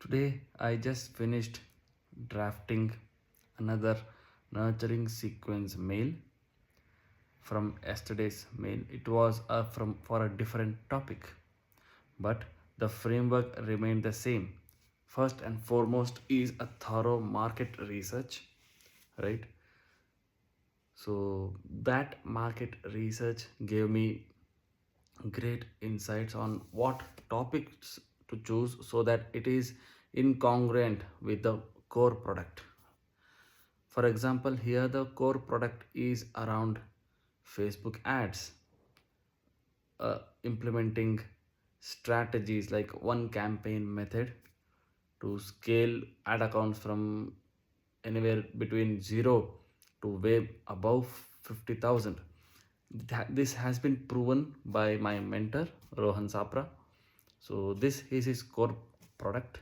Today I just finished drafting another nurturing sequence mail from yesterday's mail. It was from for a different topic, but the framework remained the same. First and foremost is a thorough market research, right? So that market research gave me great insights on what topics to choose so that it is incongruent with the core product. For example, here the core product is around Facebook ads, implementing strategies like one campaign method to scale ad accounts from anywhere between 0 to way above 50,000. This has been proven by my mentor Rohan Sapra. So this is his core product.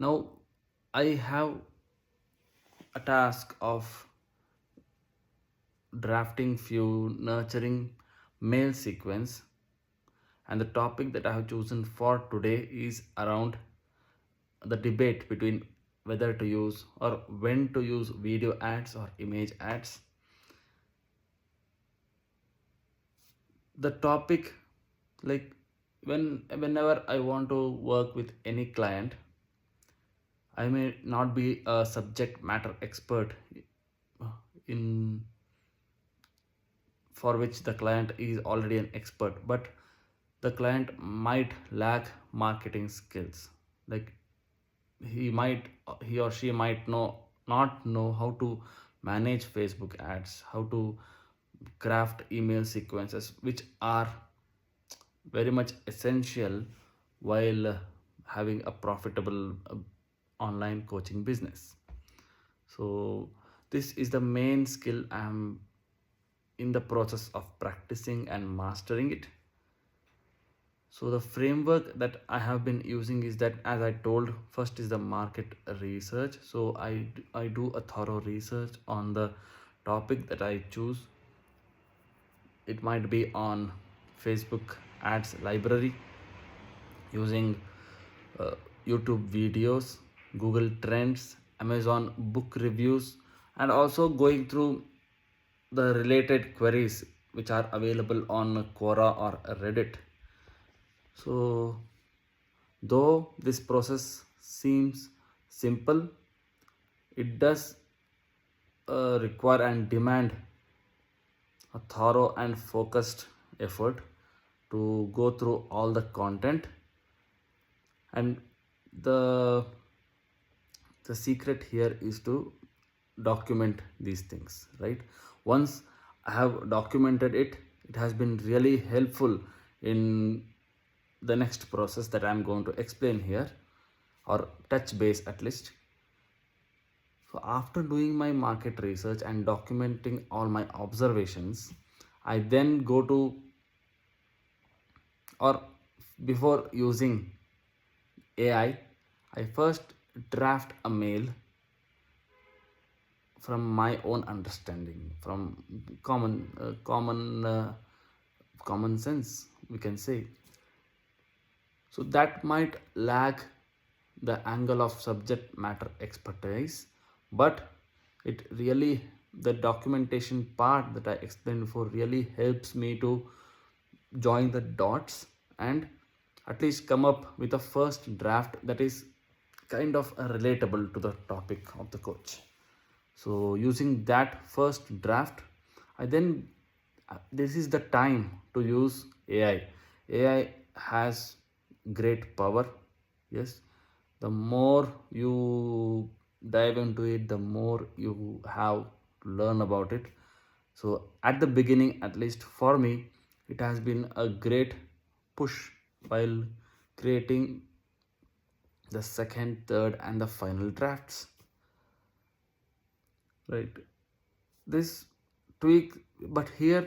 Now I have a task of drafting few nurturing mail sequence, and the topic that I have chosen for today is around the debate between whether to use or when to use video ads or image ads. The topic, like, whenever I want to work with any client, I may not be a subject matter expert in for which the client is already an expert, but the client might lack marketing skills. Like, he or she might not know how to manage Facebook ads, how to craft email sequences, which are very much essential while having a profitable online coaching business. So this is the main skill I'm in the process of practicing and mastering it. So the framework that I have been using is that, as I told, first is the market research. So I do a thorough research on the topic that I choose. It might be on Facebook ads library, using uh, YouTube videos, Google Trends, Amazon book reviews, and also going through the related queries which are available on Quora or Reddit. So, though this process seems simple, it does require and demand a thorough and focused effort to go through all the content. And the the secret here is to document these things, right? Once I have documented it, it has been really helpful in the next process that I'm going to explain here, or touch base at least. So after doing my market research and documenting all my observations, I then go to, or before using AI, I first draft a mail from my own understanding, from common sense, we can say. So that might lack the angle of subject matter expertise, but it really, the documentation part that I explained before really helps me to join the dots and at least come up with a first draft that is kind of relatable to the topic of the coach. So using that first draft, I then this is the time to use AI has great power. Yes, the more you dive into it, the more you have to learn about it. So at the beginning, at least for me, it has been a great push while creating the second, third, and the final drafts, right? This tweak, but here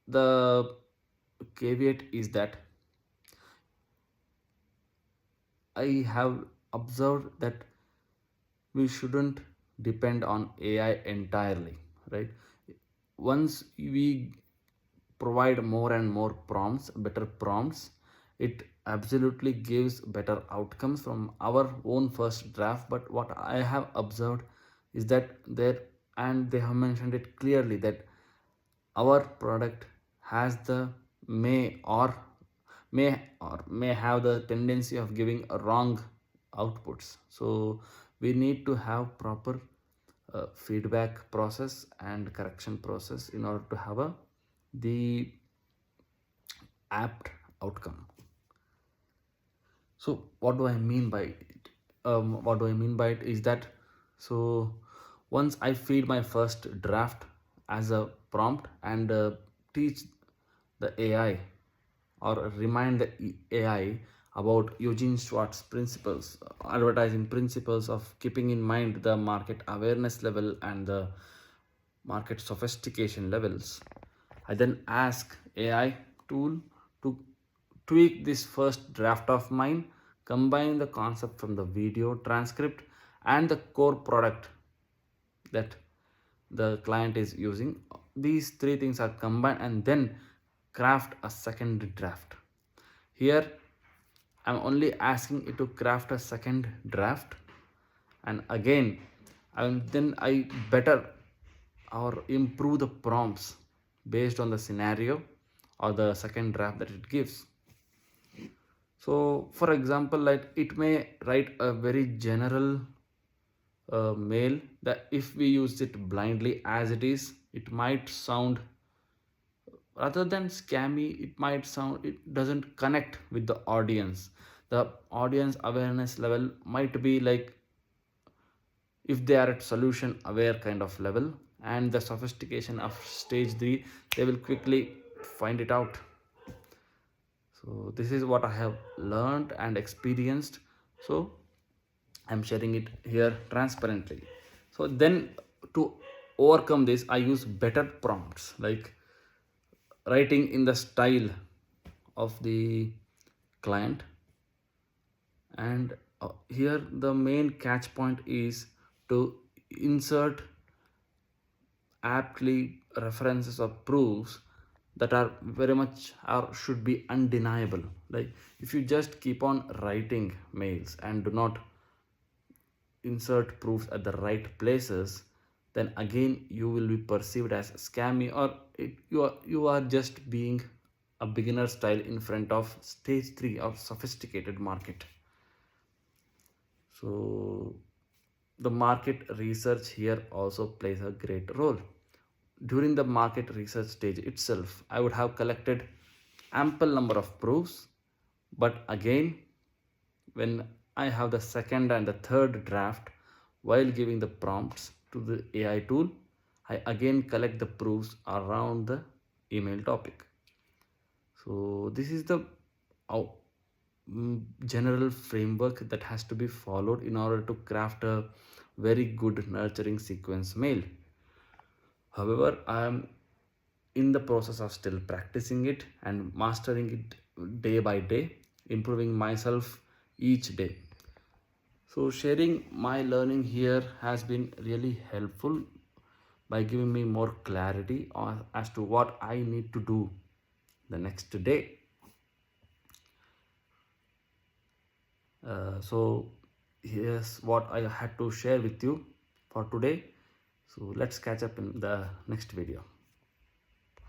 the caveat is that I have observed that we shouldn't depend on AI entirely, right? Once we provide more and more prompts, better prompts, It absolutely gives better outcomes from our own first draft. But what I have observed is that there, and they have mentioned it clearly, that our product has the may or may have the tendency of giving wrong outputs. So we need to have proper feedback process and correction process in order to have the apt outcome. So what do I mean by it? What do I mean by it is that, so once I feed my first draft as a prompt and teach the AI, or remind the AI about Eugene Schwartz principles, advertising principles of keeping in mind the market awareness level and the market sophistication levels. I then ask AI tool to tweak this first draft of mine, combine the concept from the video transcript and the core product that the client is using. These three things are combined and then craft a second draft. Here I'm only asking it to craft a second draft, and again, and then I better or improve the prompts based on the scenario or the second draft that it gives. So for example, like it may write a very general mail that if we use it blindly as it is, it might sound, rather than scammy, it might sound, it doesn't connect with the audience. The audience awareness level might be like, if they are at solution aware kind of level, and the sophistication of stage 3, they will quickly find it out. So this is what I have learned and experienced, so I'm sharing it here transparently. So then, to overcome this, I use better prompts, like writing in the style of the client. And here the main catch point is to insert aptly references or proofs that are very much or should be undeniable. Like if you just keep on writing mails and do not insert proofs at the right places, then again you will be perceived as scammy, or you are just being a beginner style in front of stage 3 or sophisticated market. So the market research here also plays a great role. During the market research stage itself, I would have collected ample number of proofs, but again, when I have the second and the third draft, while giving the prompts to the AI tool, I again collect the proofs around the email topic. So this is the uh, general framework that has to be followed in order to craft a very good nurturing sequence mail. However, I am in the process of still practicing it and mastering it day by day, improving myself each day. So sharing my learning here has been really helpful by giving me more clarity on, as to what I need to do the next day. So here's what I had to share with you for today. So let's catch up in the next video.